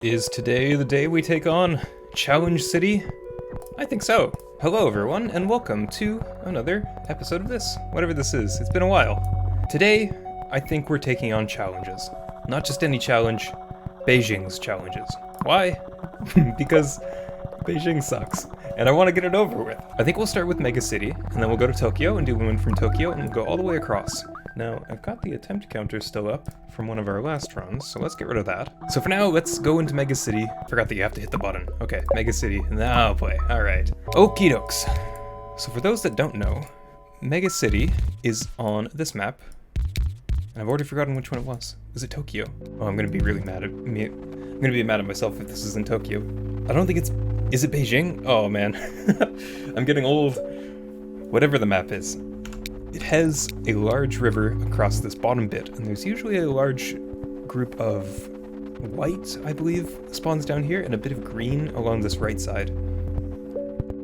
Is today the day we take on Challenge City? I think so. Hello everyone, and welcome to another episode of this, whatever this is. It's been a while. Today, I think we're taking on challenges. Not just any challenge, Beijing's challenges. Why? Because Beijing sucks, and I want to get it over with. I think we'll start with Mega City, and then we'll go to Tokyo and do one from Tokyo, and we'll go all the way across. Now, I've got the attempt counter still up from one of our last runs, so let's get rid of that. So for now, let's go into Mega City. Forgot that you have to hit the button. Okay, Mega City. Now play. Alright. Okie dokes. So for those that don't know, Mega City is on this map. And I've already forgotten which one it was. Was it Tokyo? Oh, I'm gonna be really mad at me. I'm gonna be mad at myself if this is in Tokyo. I don't think it's... Is it Beijing? Oh man. I'm getting old. Whatever the map is. It has a large river across this bottom bit, and there's usually a large group of white, I believe, spawns down here, and a bit of green along this right side.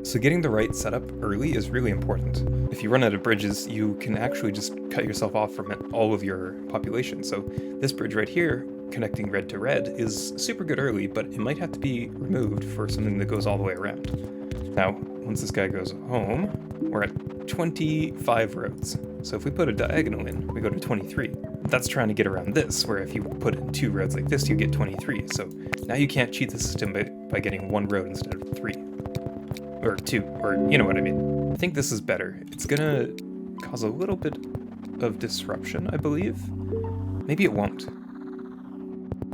So getting the right setup early is really important. If you run out of bridges, you can actually just cut yourself off from all of your population. So this bridge right here, connecting red to red, is super good early, but it might have to be removed for something that goes all the way around. Now, once this guy goes home, we're at 25 roads. So if we put a diagonal in, we go to 23. That's trying to get around this, where if you put in 2 roads like this, you get 23. So now you can't cheat the system by getting 1 road instead of 3. Or 2, or you know what I mean. I think this is better. It's gonna cause a little bit of disruption, I believe. Maybe it won't.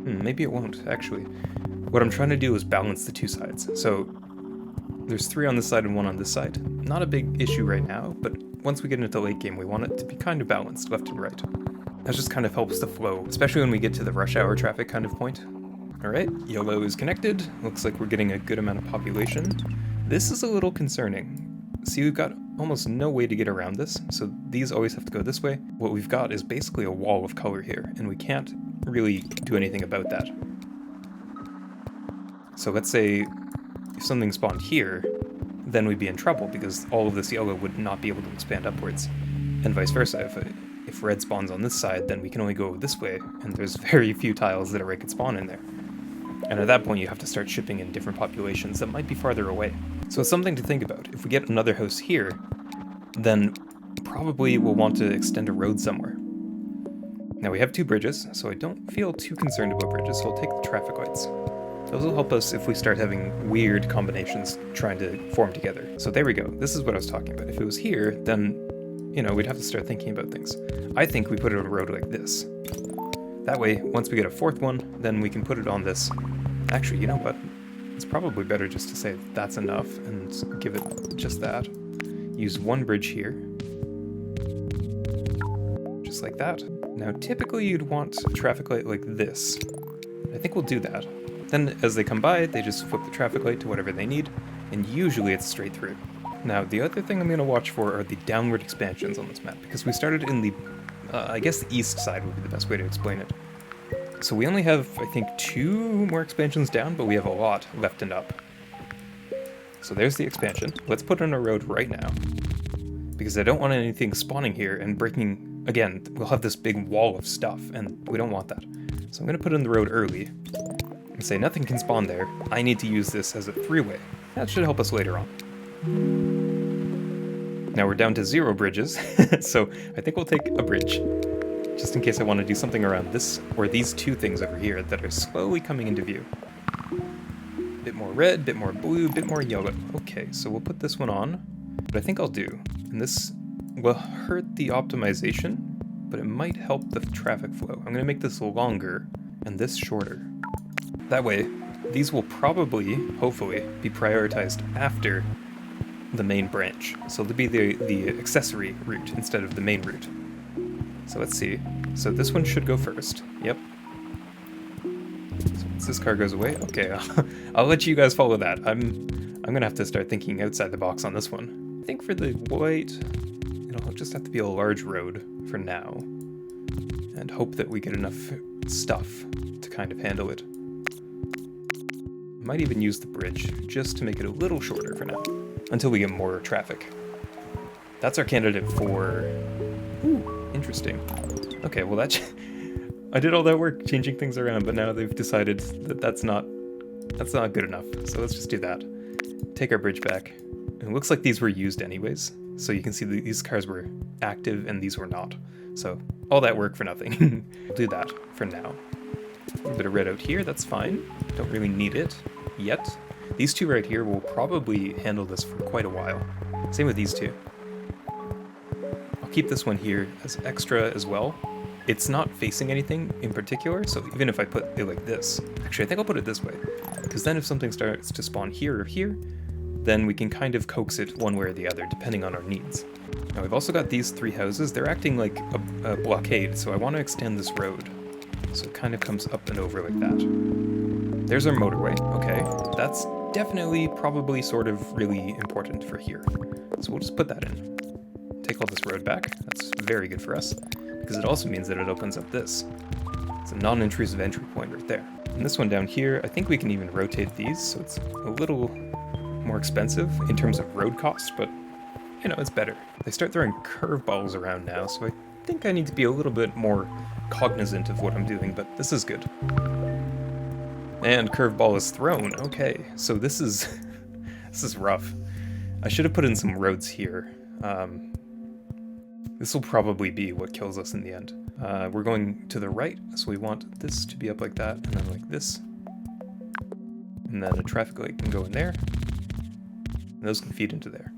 Maybe it won't, actually. What I'm trying to do is balance the 2 sides. So there's 3 on this side and 1 on this side. Not a big issue right now, but once we get into late game, we want it to be kind of balanced, left and right. That just kind of helps the flow, especially when we get to the rush hour traffic kind of point. Alright, yellow is connected. Looks like we're getting a good amount of population. This is a little concerning. See, we've got almost no way to get around this, so these always have to go this way. What we've got is basically a wall of color here, and we can't really do anything about that. So let's say if something spawned here, then we'd be in trouble because all of this yellow would not be able to expand upwards. And vice versa, if red spawns on this side, then we can only go this way, and there's very few tiles that a red could spawn in there. And at that point you have to start shipping in different populations that might be farther away. So it's something to think about. If we get another house here, then probably we'll want to extend a road somewhere. Now we have 2 bridges, so I don't feel too concerned about bridges, so I'll take the traffic lights. Those will help us if we start having weird combinations trying to form together. So there we go. This is what I was talking about. If it was here, then, you know, we'd have to start thinking about things. I think we put it on a road like this. That way, once we get a 4th one, then we can put it on this. Actually, you know what? It's probably better just to say that's enough and give it just that. Use 1 bridge here. Just like that. Now, typically you'd want a traffic light like this. I think we'll do that. Then as they come by, they just flip the traffic light to whatever they need, and usually it's straight through. Now, the other thing I'm going to watch for are the downward expansions on this map, because we started in the, I guess the east side would be the best way to explain it. So we only have, I think, 2 more expansions down, but we have a lot left and up. So there's the expansion. Let's put in a road right now, because I don't want anything spawning here and breaking. Again, we'll have this big wall of stuff, and we don't want that. So I'm going to put in the road early, and say nothing can spawn there. I need to use this as a 3-way. That should help us later on. Now we're down to 0 bridges, so I think we'll take a bridge, just in case I want to do something around this, or these 2 things over here that are slowly coming into view. Bit more red, bit more blue, bit more yellow. Okay, so we'll put this one on. What I think I'll do, and this will hurt the optimization, but it might help the traffic flow. I'm going to make this longer, and this shorter. That way, these will probably, hopefully, be prioritized after the main branch. So they'll be the accessory route instead of the main route. So let's see. So this one should go first. Yep. So once this car goes away, okay, I'll let you guys follow that. I'm gonna have to start thinking outside the box on this one. I think for the white, it'll just have to be a large road for now, and hope that we get enough stuff to kind of handle it. Might even use the bridge, just to make it a little shorter for now, until we get more traffic. That's our candidate for... Ooh, interesting. Okay, well I did all that work changing things around, but now they've decided that that's not That's not good enough, so let's just do that. Take our bridge back. And it looks like these were used anyways, so you can see these cars were active and these were not. So all that work for nothing. We'll do that for now. A little bit of red out here, that's fine. Don't really need it yet. These two right here will probably handle this for quite a while. Same with these two. I'll keep this one here as extra as well. It's not facing anything in particular, so even if I put it like this, actually I think I'll put it this way, because then if something starts to spawn here or here, then we can kind of coax it one way or the other, depending on our needs. Now we've also got these three houses. They're acting like a blockade, so I want to extend this road. So it kind of comes up and over like that. There's our motorway, okay. That's definitely, probably, sort of really important for here. So we'll just put that in. Take all this road back. That's very good for us, because it also means that it opens up this. It's a non-intrusive entry point right there. And this one down here, I think we can even rotate these, so it's a little more expensive in terms of road costs, but you know, it's better. They start throwing curveballs around now, so I think I need to be a little bit more cognizant of what I'm doing, but this is good. And curveball is thrown. Okay, so this is this is rough. I should have put in some roads here. This will probably be what kills us in the end. We're going to the right, so we want this to be up like that, and then like this. And then a traffic light can go in there. And those can feed into there.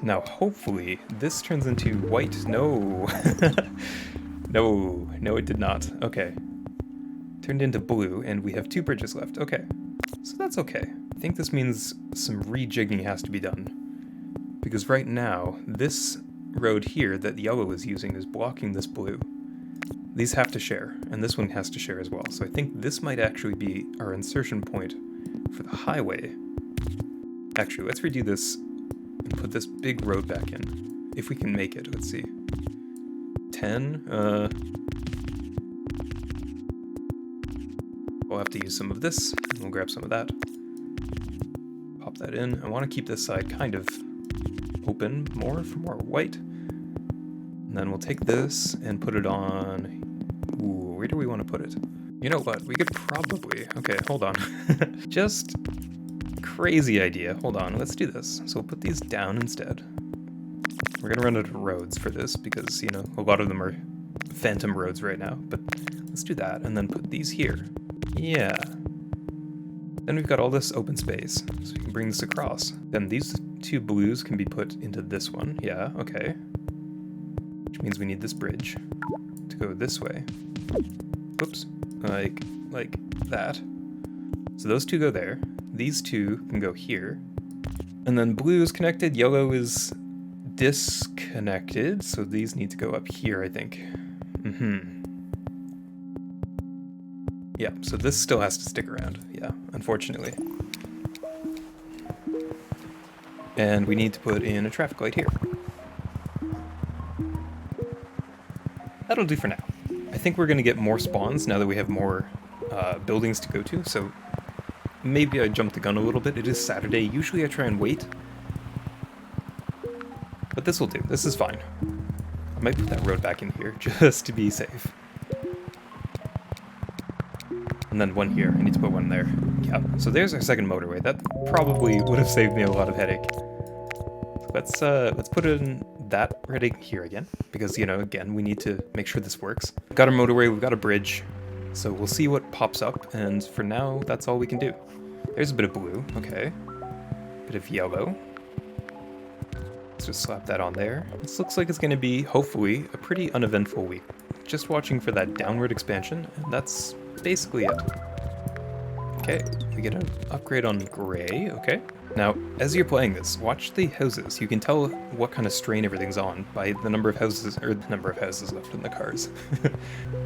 Now, hopefully, this turns into white. No. No, it did not. Okay. Turned into blue, and we have two bridges left. Okay. So that's okay. I think this means some rejigging has to be done. Because right now, this road here that the yellow is using is blocking this blue. These have to share, and this one has to share as well. So I think this might actually be our insertion point for the highway. Actually, let's redo this and put this big road back in. If we can make it, let's see. 10, we'll have to use some of this, and we'll grab some of that. Pop that in. I want to keep this side kind of open more for more white. And then we'll take this and put it on... Ooh, where do we want to put it? You know what? We could probably... Okay, hold on. Just crazy idea. Hold on, let's do this. So we'll put these down instead. We're gonna run out of roads for this because, you know, a lot of them are phantom roads right now. But let's do that and then put these here. Yeah. Then we've got all this open space, so we can bring this across. Then these two blues can be put into this one. Yeah, okay. Which means we need this bridge to go this way. Whoops. Like that. So those two go there. These two can go here. And then blue is connected, yellow is disconnected, so these need to go up here, I think. Yeah, so this still has to stick around. Yeah, unfortunately. And we need to put in a traffic light here. That'll do for now. I think we're going to get more spawns now that we have more buildings to go to, so maybe I jumped the gun a little bit. It is Saturday. Usually I try and wait. But this will do. This is fine. I might put that road back in here just to be safe. And then one here. I need to put one there. Yeah. So there's our second motorway. That probably would have saved me a lot of headache. So let's put in that right here again, because, you know, again, we need to make sure this works. We've got a motorway, we've got a bridge, so we'll see what pops up, and for now, that's all we can do. There's a bit of blue, okay. Bit of yellow. Let's just slap that on there. This looks like it's going to be, hopefully, a pretty uneventful week. Just watching for that downward expansion, and that's basically it. Okay, we get an upgrade on gray, okay. Now, as you're playing this, watch the houses. You can tell what kind of strain everything's on by the number of houses, or the number of houses left in the cars.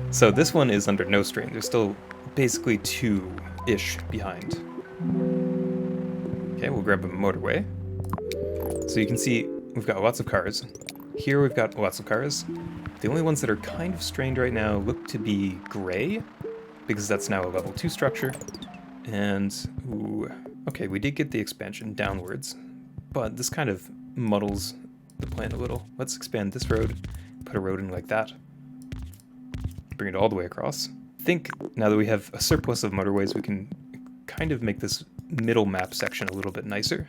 So this one is under no strain. There's still basically two-ish behind. Okay, we'll grab a motorway. So you can see we've got lots of cars. Here we've got lots of cars. The only ones that are kind of strained right now look to be gray, because that's now a level 2 structure. And, ooh, okay, we did get the expansion downwards, but this kind of muddles the plan a little. Let's expand this road, put a road in like that, bring it all the way across. I think now that we have a surplus of motorways, we can kind of make this middle map section a little bit nicer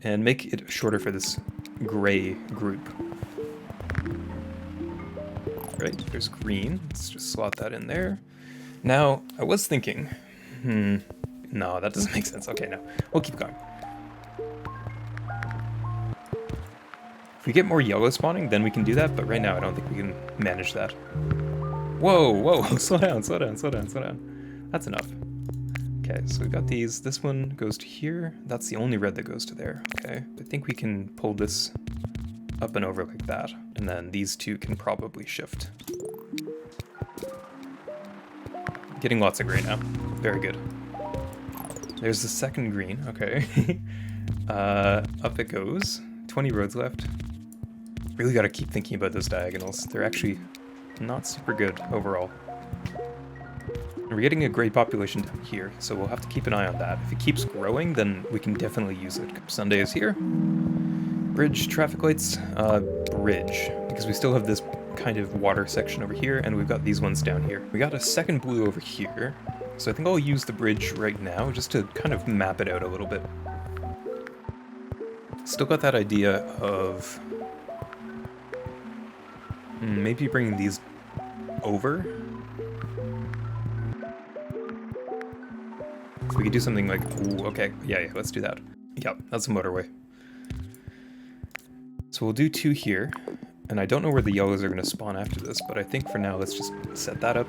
and make it shorter for this gray group. Right, there's green. Let's just slot that in there. Now, I was thinking, no, that doesn't make sense. Okay, no, we'll keep going. If we get more yellow spawning, then we can do that, but right now I don't think we can manage that. Whoa, whoa, slow down, slow down, slow down, slow down. That's enough. Okay, so we got these. This one goes to here. That's the only red that goes to there. Okay, I think we can pull this up and over like that, and then these two can probably shift. Getting lots of gray now. Very good. There's the second green. Okay. Up it goes. 20 roads left. Really got to keep thinking about those diagonals. They're actually not super good overall. And we're getting a gray population down here, so we'll have to keep an eye on that. If it keeps growing, then we can definitely use it. Sunday is here. Bridge, traffic lights, bridge, because we still have this kind of water section over here, and we've got these ones down here. We got a second blue over here, so I think I'll use the bridge right now just to kind of map it out a little bit. Still got that idea of maybe bringing these over. So we could do something like, ooh, okay, yeah, let's do that. Yeah, that's a motorway. So we'll do 2 here, and I don't know where the yellows are going to spawn after this, but I think for now let's just set that up.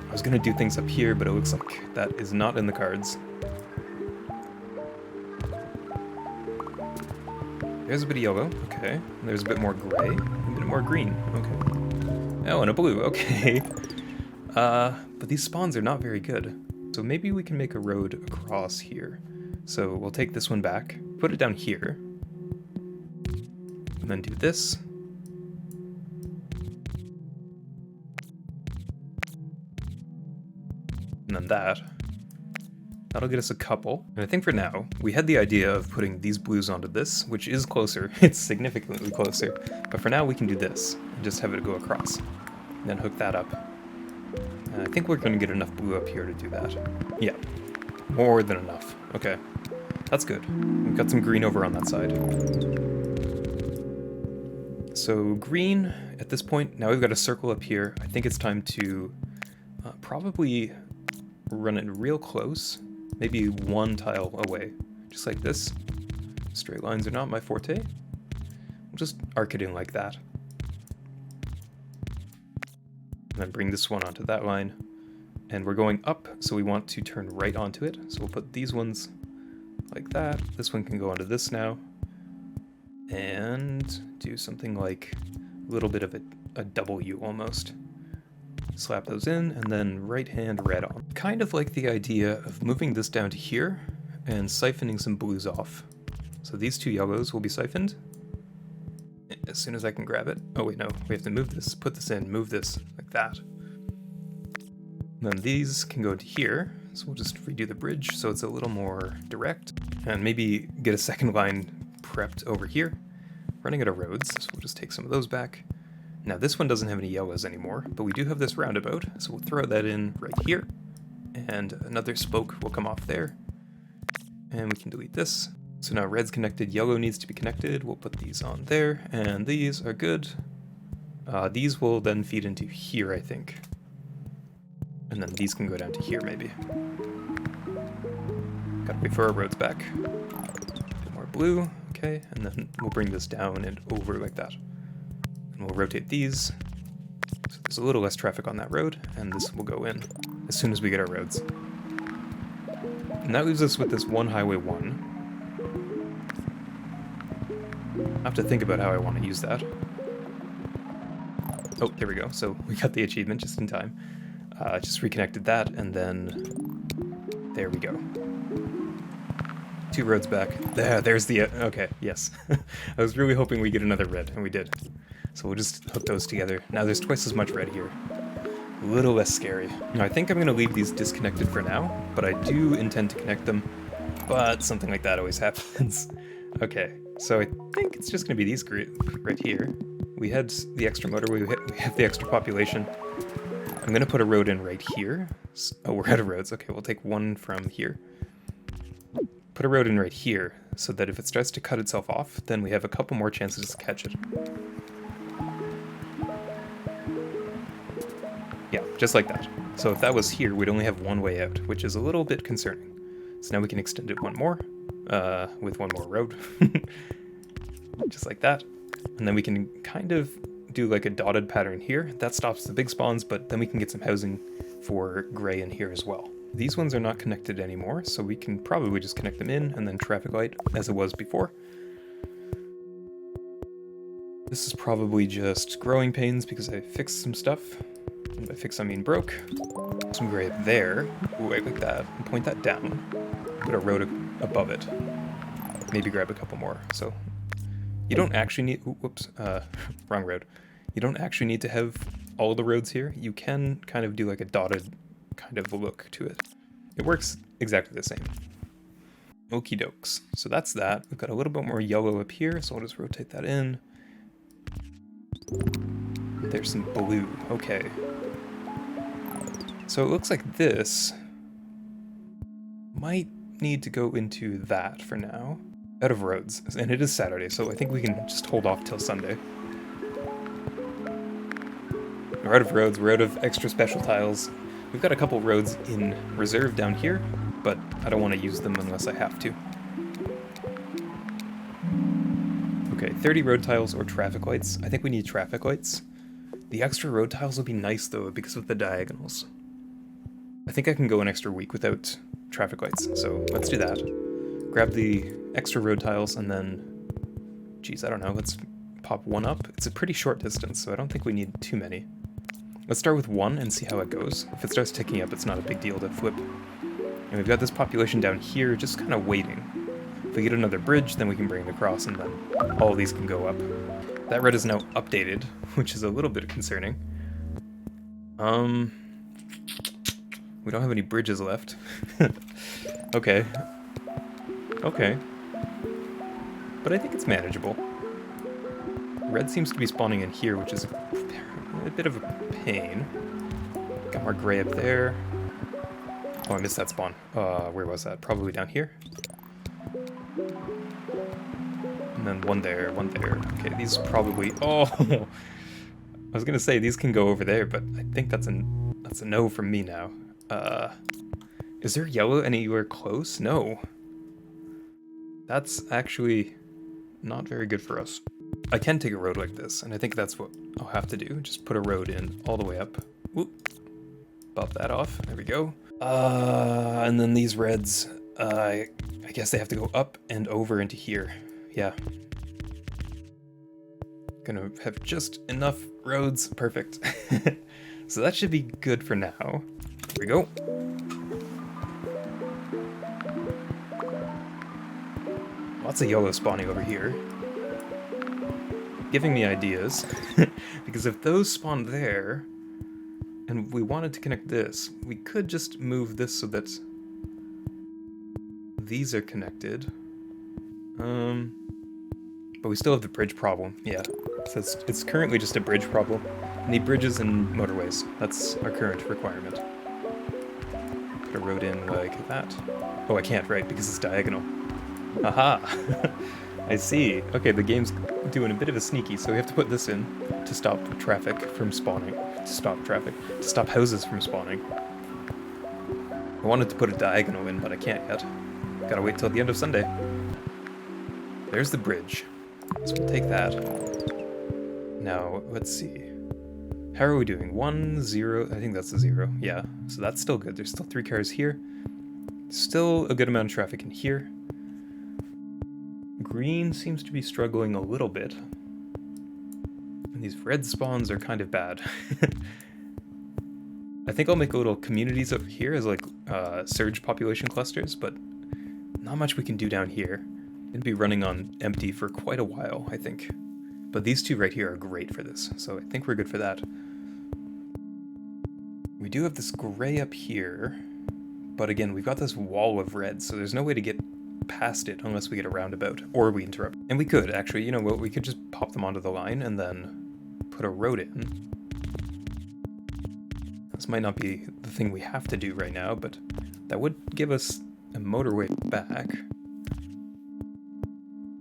I was going to do things up here, but it looks like that is not in the cards. There's a bit of yellow, okay. And there's a bit more gray, a bit more green, okay. Oh, and a blue, okay. But these spawns are not very good. So maybe we can make a road across here. So we'll take this one back, put it down here, and then do this. And then that. That'll get us a couple. And I think for now, we had the idea of putting these blues onto this, which is closer. It's significantly closer. But for now, we can do this and just have it go across. And then hook that up. And I think we're going to get enough blue up here to do that. Yeah, more than enough. Okay, that's good. We've got some green over on that side. So green, at this point, now we've got a circle up here. I think it's time to probably run it real close. Maybe 1 tile away, just like this. Straight lines are not my forte. We'll just arc it in like that. And then bring this one onto that line. And we're going up, so we want to turn right onto it. So we'll put these ones like that. This one can go onto this now. And do something like a little bit of a W almost. Slap those in, and then right hand red on. Kind of like the idea of moving this down to here and siphoning some blues off. So these 2 yellows will be siphoned as soon as I can grab it. Oh wait, no, we have to move this, put this in, move this, like that. And then these can go to here, so we'll just redo the bridge so it's a little more direct. And maybe get a second line prepped over here. Running out of roads, so we'll just take some of those back. Now this one doesn't have any yellows anymore, but we do have this roundabout, so we'll throw that in right here. And another spoke will come off there. And we can delete this. So now red's connected, yellow needs to be connected. We'll put these on there, and these are good. These will then feed into here, I think. And then these can go down to here, maybe. Gotta wait for our roads back. A bit more blue, okay, and then we'll bring this down and over like that. And we'll rotate these, so there's a little less traffic on that road, and this will go in as soon as we get our roads. And that leaves us with this one highway 1. I have to think about how I want to use that. Oh, there we go. So we got the achievement just in time. Just reconnected that, and then there we go. 2 roads back. There's the... okay, yes. I was really hoping we get another red, and we did. So we'll just hook those together. Now there's twice as much red here. A little less scary. Now I think I'm going to leave these disconnected for now, but I do intend to connect them. But something like that always happens. Okay, so I think it's just going to be these right here. We had the extra motorway, we have the extra population. I'm going to put a road in right here. Oh, we're out of roads. Okay, we'll take one from here. put a road in right here, so that if it starts to cut itself off, then we have a couple more chances to catch it. Yeah, just like that. So if that was here, we'd only have one way out, which is a little bit concerning. So now we can extend it one more, with one more road. Just like that. And then we can kind of do like a dotted pattern here. That stops the big spawns, but then we can get some housing for gray in here as well. These ones are not connected anymore, so we can probably just connect them in and then traffic light as it was before. This is probably just growing pains because I fixed some stuff. And by fix I mean broke. Some gray up there. Wait, like that. And point that down. Put a road above it. Maybe grab a couple more. So you don't actually need... whoops. Wrong road. You don't actually need to have all the roads here. You can kind of do like a dotted kind of look to it. It works exactly the same. Okie dokes. So that's that. We've got a little bit more yellow up here, so I'll just rotate that in. There's some blue. Okay. So it looks like this might need to go into that for now. Out of roads. And it is Saturday, so I think we can just hold off till Sunday. We're out of roads, we're out of extra special tiles. We've got a couple roads in reserve down here, but I don't want to use them unless I have to. Okay, 30 road tiles or traffic lights. I think we need traffic lights. The extra road tiles will be nice though, because of the diagonals. I think I can go an extra week without traffic lights, so let's do that. Grab the extra road tiles and then, geez, I don't know, let's pop one up. It's a pretty short distance, so I don't think we need too many. Let's start with one and see how it goes. If it starts ticking up, it's not a big deal to flip. And we've got this population down here just kind of waiting. If we get another bridge, then we can bring it across and then all of these can go up. That red is now updated, which is a little bit concerning. We don't have any bridges left. Okay. Okay. But I think it's manageable. Red seems to be spawning in here, which is a bit of a pain. Got more gray up there. Oh, I missed that spawn. Where was that? Probably down here. And then one there, one there. Okay, these probably... Oh! I was gonna say, these can go over there, but I think that's a no from me now. Is there yellow anywhere close? No. That's actually not very good for us. I can take a road like this, and I think that's what I'll have to do. Just put a road in all the way up. Whoop. Bop that off. There we go. And then these reds, I guess they have to go up and over into here. Yeah. Gonna have just enough roads. Perfect. So that should be good for now. Here we go. Lots of yellow spawning over here. Giving me ideas. Because if those spawn there, and we wanted to connect this, we could just move this so that these are connected. But we still have the bridge problem. Yeah, so it's currently just a bridge problem. We need bridges and motorways. That's our current requirement. Put a road in like that. Oh, I can't, right, because it's diagonal. Aha! I see. Okay, the game's doing a bit of a sneaky, so we have to put this in to stop traffic from spawning. To stop houses from spawning. I wanted to put a diagonal in, but I can't yet. Gotta wait till the end of Sunday. There's the bridge. So we'll take that. Now, let's see. How are we doing? 1, 0, I think that's a 0. Yeah, so that's still good. There's still 3 cars here. Still a good amount of traffic in here. Green seems to be struggling a little bit. And these red spawns are kind of bad. I think I'll make a little communities over here as like surge population clusters, but not much we can do down here. It'll be running on empty for quite a while, I think. But these two right here are great for this, so I think we're good for that. We do have this gray up here, but again, we've got this wall of red, so there's no way to get past it unless we get a roundabout, or we interrupt. And we could, actually, you know what, we could just pop them onto the line and then put a road in. This might not be the thing we have to do right now, but that would give us a motorway back.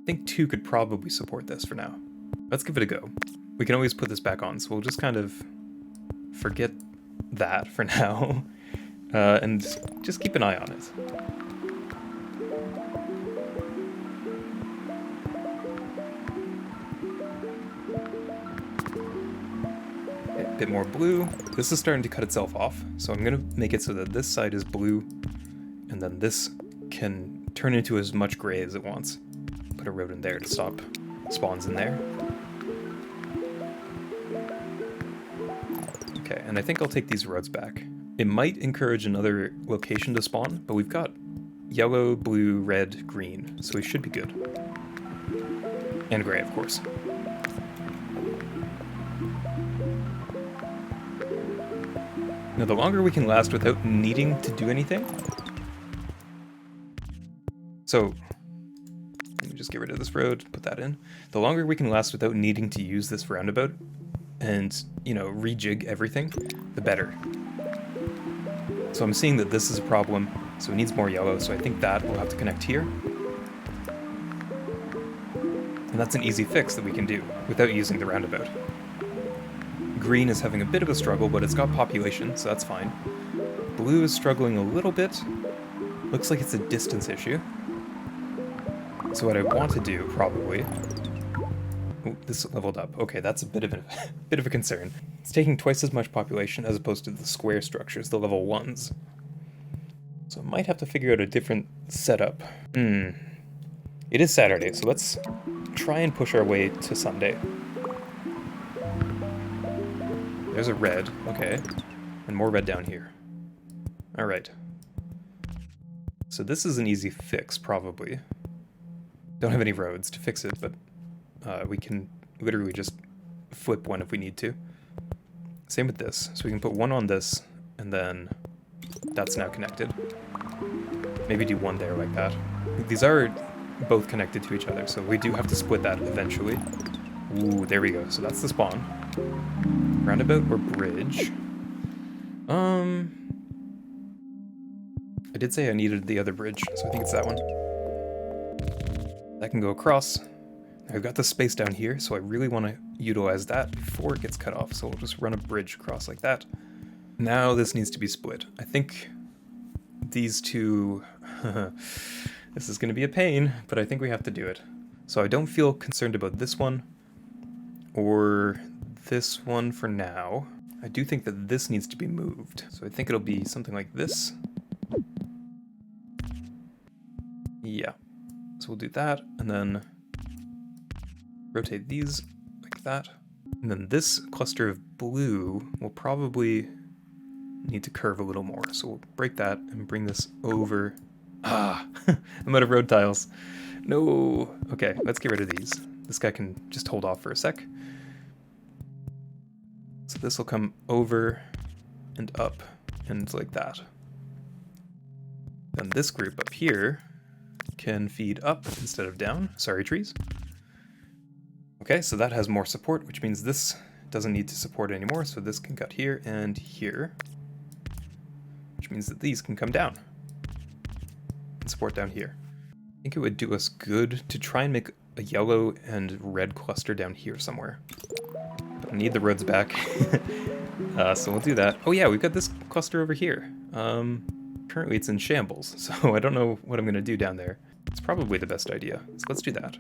think 2 could probably support this for now. Let's give it a go. We can always put this back on, so we'll just kind of forget that for now, and just keep an eye on it. A bit more blue. This is starting to cut itself off, so I'm gonna make it so that this side is blue, and then this can turn into as much gray as it wants. Put a road in there to stop spawns in there. Okay, and I think I'll take these roads back. It might encourage another location to spawn, but we've got yellow, blue, red, green, so we should be good. And gray, of course. Now, the longer we can last without needing to do anything... So, let me just get rid of this road, put that in. The longer we can last without needing to use this roundabout, and, you know, rejig everything, the better. So I'm seeing that this is a problem, so it needs more yellow, so I think that will have to connect here. And that's an easy fix that we can do, without using the roundabout. Green is having a bit of a struggle, but it's got population, so that's fine. Blue is struggling a little bit. Looks like it's a distance issue. So what I want to do, probably... Ooh, this leveled up. Okay, that's a bit of a concern. It's taking twice as much population as opposed to the square structures, the level 1s. So I might have to figure out a different setup. It is Saturday, so let's try and push our way to Sunday. There's a red, okay. And more red down here. Alright. So this is an easy fix, probably. Don't have any roads to fix it, but we can literally just flip one if we need to. Same with this. So we can put one on this, and then that's now connected. Maybe do one there like that. These are both connected to each other, so we do have to split that eventually. Ooh, there we go. So that's the spawn. Roundabout or bridge? I did say I needed the other bridge, so I think it's that one. That can go across. I've got the space down here, so I really want to utilize that before it gets cut off, so we'll just run a bridge across like that. Now this needs to be split. I think these two... This is going to be a pain, but I think we have to do it. So I don't feel concerned about this one, or this one for now. I do think that this needs to be moved, so I think it'll be something like this. Yeah. So we'll do that, and then rotate these like that. And then this cluster of blue will probably need to curve a little more. So we'll break that and bring this over. Ah, I'm out of road tiles. No. Okay, let's get rid of these. This guy can just hold off for a sec. So this will come over and up and like that. Then this group up here can feed up instead of down. Sorry, trees. Okay, so that has more support, which means this doesn't need to support anymore, so this can cut here and here, which means that these can come down and support down here. I think it would do us good to try and make a yellow and red cluster down here somewhere. But I need the roads back, so we'll do that. Oh yeah, we've got this cluster over here. Currently it's in shambles, so I don't know what I'm going to do down there. It's probably the best idea, so let's do that.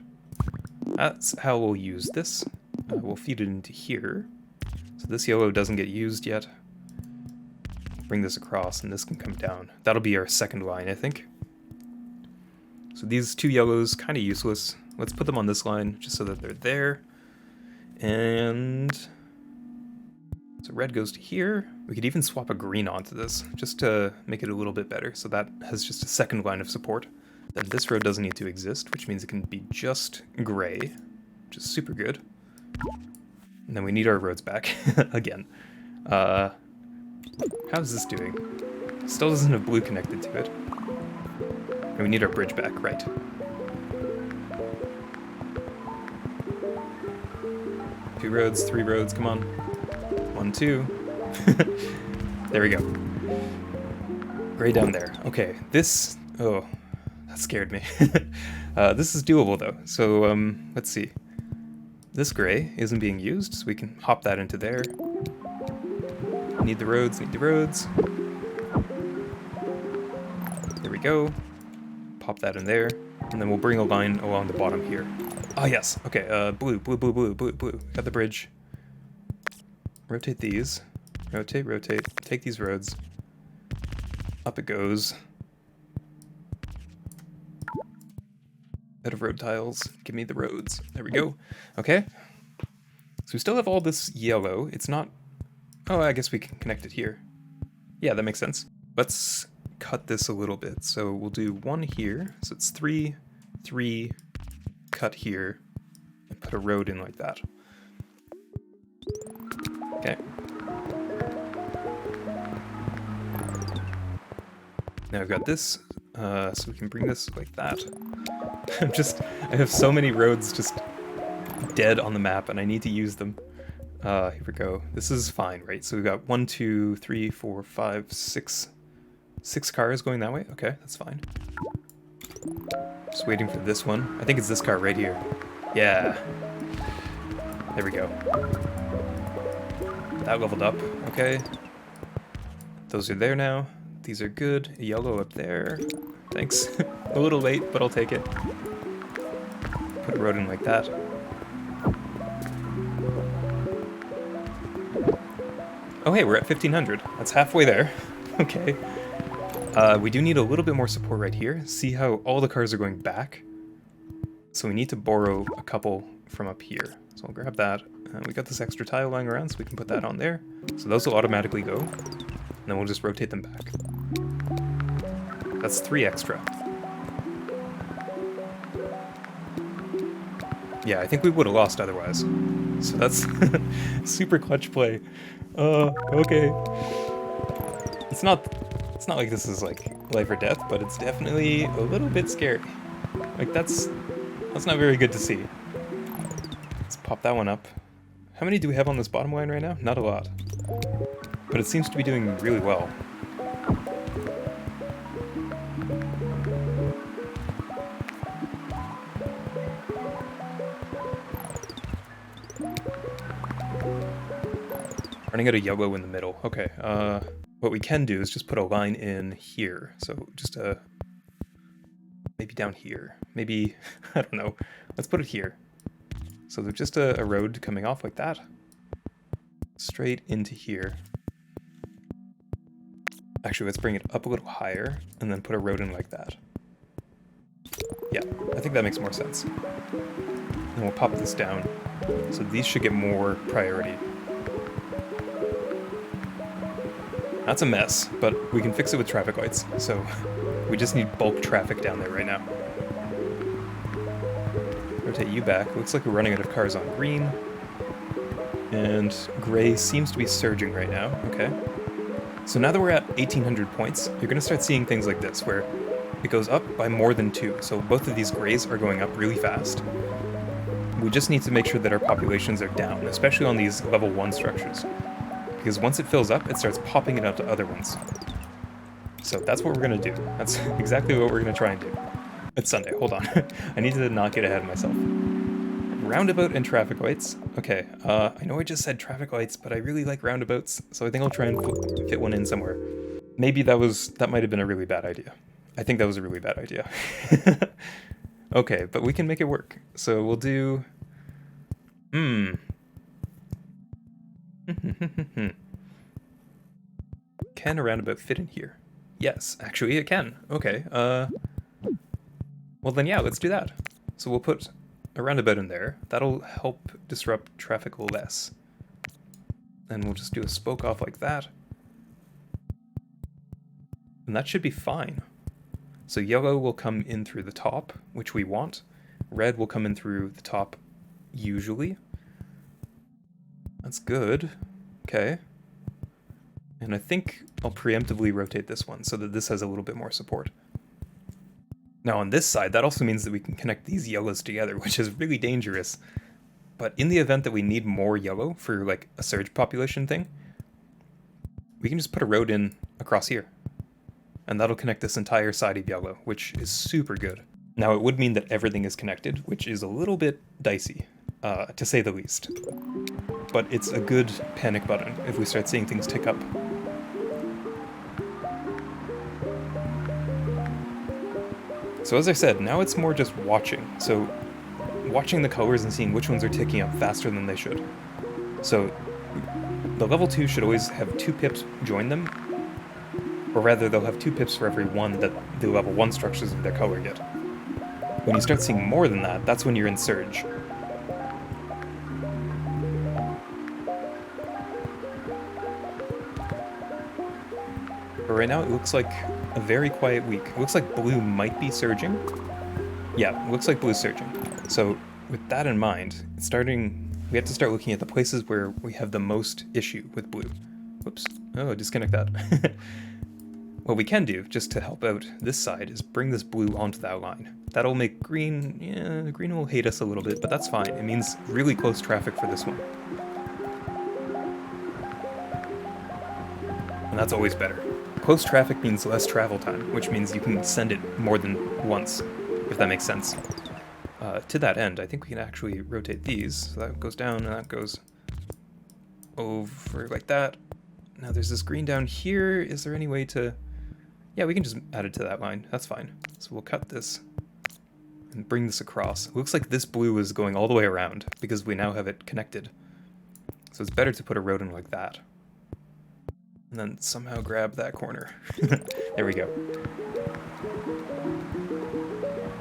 That's how we'll use this. We'll feed it into here. So this yellow doesn't get used yet. Bring this across, and this can come down. That'll be our second line, I think. So these two yellows, kind of useless. Let's put them on this line, just so that they're there. And... so red goes to here. We could even swap a green onto this, just to make it a little bit better. So that has just a second line of support. Then this road doesn't need to exist, which means it can be just gray, which is super good. And then we need our roads back, again. How's this doing? Still doesn't have blue connected to it. And we need our bridge back, right. Two roads, three roads, come on. 1, 2. There we go. Gray down there. Okay, this... oh. That scared me. This is doable though. So let's see. This gray isn't being used, so we can hop that into there. Need the roads, need the roads. There we go. Pop that in there, and then we'll bring a line along the bottom here. Ah, yes. Okay, blue, blue, blue, blue, blue, blue. Got the bridge. Rotate these. Rotate, rotate. Take these roads. Up it goes. Bit of road tiles. Give me the roads. There we go. Okay. So we still have all this yellow. It's not... Oh, I guess we can connect it here. Yeah, that makes sense. Let's cut this a little bit. So we'll do one here. So it's 3, 3, cut here, and put a road in like that. Okay. Now I've got this, so we can bring this like that. I have so many roads just dead on the map, and I need to use them. Here we go. This is fine, right? So we've got 1, 2, 3, 4, 5, 6 cars going that way. Okay, that's fine. Just waiting for this one. I think it's this car right here. Yeah. There we go. That leveled up. Okay. Those are there now. These are good. A yellow up there. Thanks. A little late, but I'll take it. Put a road in like that. Oh hey, we're at 1500. That's halfway there. Okay. We do need a little bit more support right here. See how all the cars are going back? So we need to borrow a couple from up here. So I'll grab that. We got this extra tile lying around, so we can put that on there. So those will automatically go. And then we'll just rotate them back. That's 3 extra. Yeah, I think we would have lost otherwise. So that's super clutch play. Okay. It's not like this is like life or death, but it's definitely a little bit scary. Like that's not very good to see. Let's pop that one up. How many do we have on this bottom line right now? Not a lot. But it seems to be doing really well. Running out of yellow in the middle. Okay, what we can do is just put a line in here. So just maybe down here. Maybe, I don't know. Let's put it here. So there's just a road coming off like that. Straight into here. Actually, let's bring it up a little higher and then put a road in like that. Yeah, I think that makes more sense. And we'll pop this down. So these should get more priority. That's a mess, but we can fix it with traffic lights, so we just need bulk traffic down there right now. Rotate you back. Looks like we're running out of cars on green. And gray seems to be surging right now. Okay. So now that we're at 1800 points, you're going to start seeing things like this, where it goes up by more than 2. So both of these grays are going up really fast. We just need to make sure that our populations are down, especially on these level 1 structures. Because once it fills up, it starts popping it out to other ones. So that's what we're going to do. That's exactly what we're going to try and do. It's Sunday, hold on. I need to not get ahead of myself. Roundabout and traffic lights. Okay, I know I just said traffic lights, but I really like roundabouts, so I think I'll try and fit one in somewhere. Maybe that might have been a really bad idea. I think that was a really bad idea. Okay, but we can make it work. So we'll do... Can a roundabout fit in here? Yes, actually it can. Okay, well then yeah, let's do that. So we'll put a roundabout in there. That'll help disrupt traffic less. And we'll just do a spoke off like that. And that should be fine. So yellow will come in through the top, which we want. Red will come in through the top, usually. That's good. Okay. And I think I'll preemptively rotate this one so that this has a little bit more support. Now on this side, that also means that we can connect these yellows together, which is really dangerous. But in the event that we need more yellow for like a surge population thing, we can just put a road in across here. and that'll connect this entire side of yellow, which is super good. Now, it would mean that everything is connected, which is a little bit dicey, to say the least. But it's a good panic button if we start seeing things tick up. So as I said, now it's more just watching. So watching the colors and seeing which ones are ticking up faster than they should. So the level 2 should always have 2 pips join them, or rather they'll have 2 pips for every one that the level 1 structures of their color get. When you start seeing more than that, that's when you're in Surge. But right now it looks like a very quiet week. It looks like blue might be surging. Yeah, it looks like blue's surging. So with that in mind, we have to start looking at the places where we have the most issue with blue. Whoops. Oh, disconnect that. What we can do, just to help out this side, is bring this blue onto that line. That'll make green, yeah, green will hate us a little bit, but that's fine. It means really close traffic for this one. And that's always better. Close traffic means less travel time, which means you can send it more than once, if that makes sense. To that end, I think we can actually rotate these. So that goes down, and that goes over like that. Now there's this green down here. Is there any way to... Yeah, we can just add it to that line. That's fine. So we'll cut this and bring this across. It looks like this blue is going all the way around because we now have it connected. So it's better to put a road in like that. And then somehow grab that corner. There we go.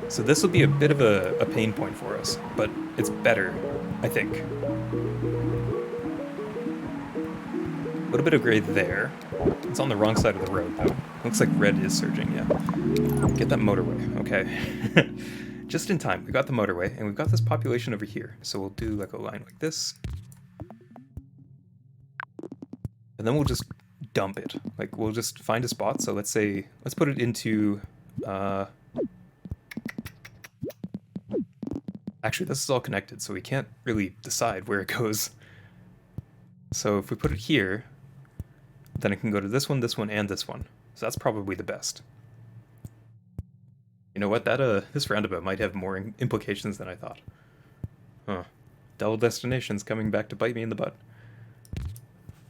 So this will be a bit of a pain point for us, but it's better, I think. A little bit of gray there. It's on the wrong side of the road, though. Looks like red is surging, yeah. Get that motorway, okay. Just in time, we got the motorway, and we've got this population over here. So we'll do like a line like this. And then we'll just dump it. Like, we'll just find a spot. So let's put it into, actually, this is all connected, so we can't really decide where it goes. So if we put it here, then it can go to this one, and this one. So that's probably the best. You know what, this roundabout might have more implications than I thought. Huh. Double destinations coming back to bite me in the butt.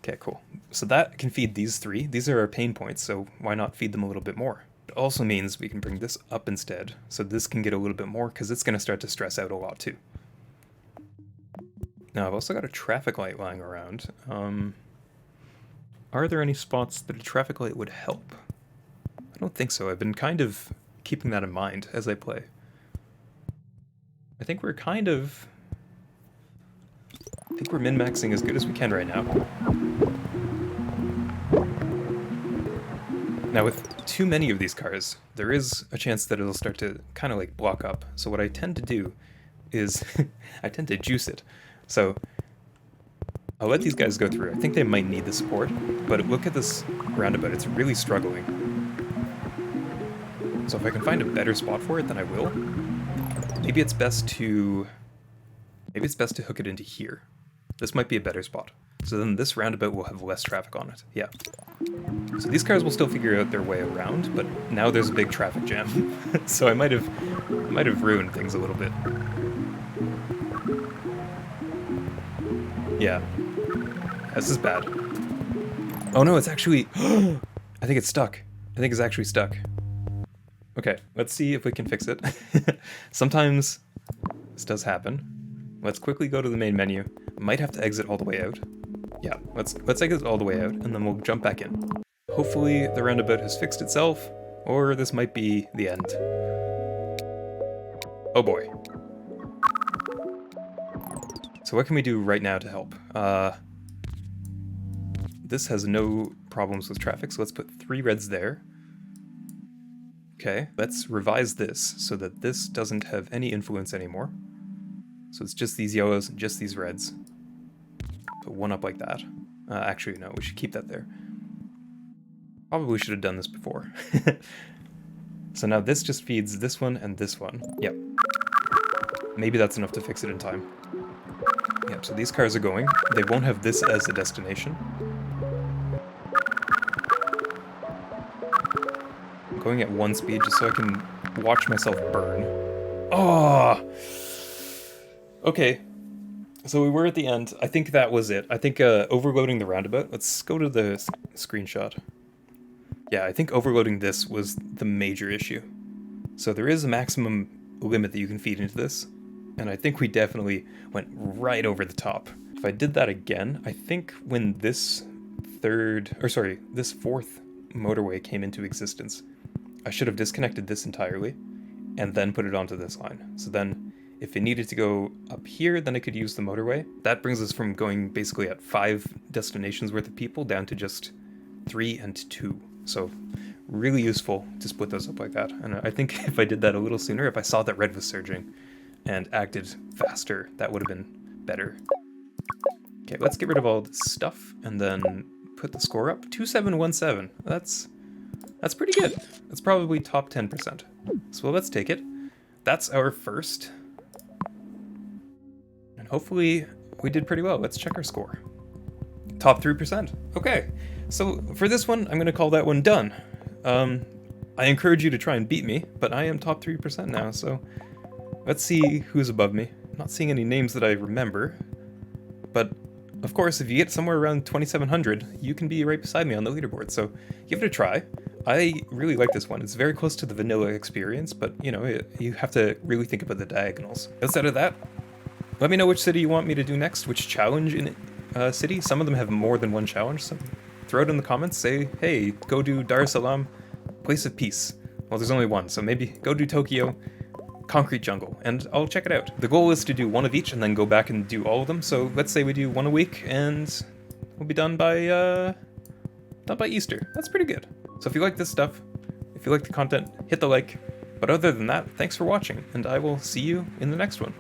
Okay, cool. So that can feed these 3. These are our pain points, so why not feed them a little bit more? It also means we can bring this up instead, so this can get a little bit more, because it's going to start to stress out a lot too. Now, I've also got a traffic light lying around. Are there any spots that a traffic light would help? I don't think so. I've been kind of keeping that in mind as I play. I think we're min-maxing as good as we can right now. Now, with too many of these cars, there is a chance that it'll start to kind of like block up. So what I tend to do is I tend to juice it. So I'll let these guys go through. I think they might need the support, but look at this roundabout. It's really struggling. So if I can find a better spot for it, then I will. Maybe it's best to hook it into here. This might be a better spot. So then this roundabout will have less traffic on it. Yeah. So these cars will still figure out their way around, but now there's a big traffic jam. So I might have ruined things a little bit. Yeah. This is bad. Oh no, it's actually... I think it's stuck. I think it's actually stuck. Okay, let's see if we can fix it. Sometimes this does happen. Let's quickly go to the main menu. Might have to exit all the way out. Yeah, let's exit all the way out, and then we'll jump back in. Hopefully the roundabout has fixed itself, or this might be the end. Oh boy. So what can we do right now to help? This has no problems with traffic, so let's put 3 reds there. Okay, let's revise this so that this doesn't have any influence anymore. So it's just these yellows and just these reds. Put one up like that. Actually, no, we should keep that there. Probably should have done this before. So now this just feeds this one and this one. Yep. Maybe that's enough to fix it in time. Yep, so these cars are going. They won't have this as a destination. going at 1 speed just so I can watch myself burn. Oh! Okay. So we were at the end. I think that was it. I think overloading the roundabout. Let's go to the screenshot. Yeah, I think overloading this was the major issue. So there is a maximum limit that you can feed into this, and I think we definitely went right over the top. If I did that again, I think when this fourth motorway came into existence, I should have disconnected this entirely and then put it onto this line. So then if it needed to go up here, then I could use the motorway. That brings us from going basically at 5 destinations worth of people down to just 3 and 2. So really useful to split those up like that. And I think if I did that a little sooner, if I saw that red was surging and acted faster, that would have been better. Okay, let's get rid of all this stuff and then put the score up. 2717. That's pretty good. That's probably top 10%. So let's take it. That's our first. And hopefully we did pretty well. Let's check our score. Top 3%. Okay, so for this one, I'm going to call that one done. I encourage you to try and beat me, but I am top 3% now, so let's see who's above me. I'm not seeing any names that I remember, but of course, if you get somewhere around 2700, you can be right beside me on the leaderboard, so give it a try. I really like this one. It's very close to the vanilla experience, but you know, you have to really think about the diagonals. Outside of that, let me know which city you want me to do next, which challenge in city. Some of them have more than one challenge, so throw it in the comments. Say, hey, go do Dar es Salaam, Place of Peace. Well, there's only one, so maybe go do Tokyo, Concrete Jungle, and I'll check it out. The goal is to do one of each and then go back and do all of them, so let's say we do one a week, and we'll be done by Easter. That's pretty good. So if you like this stuff, if you like the content, hit the like. But other than that, thanks for watching, and I will see you in the next one.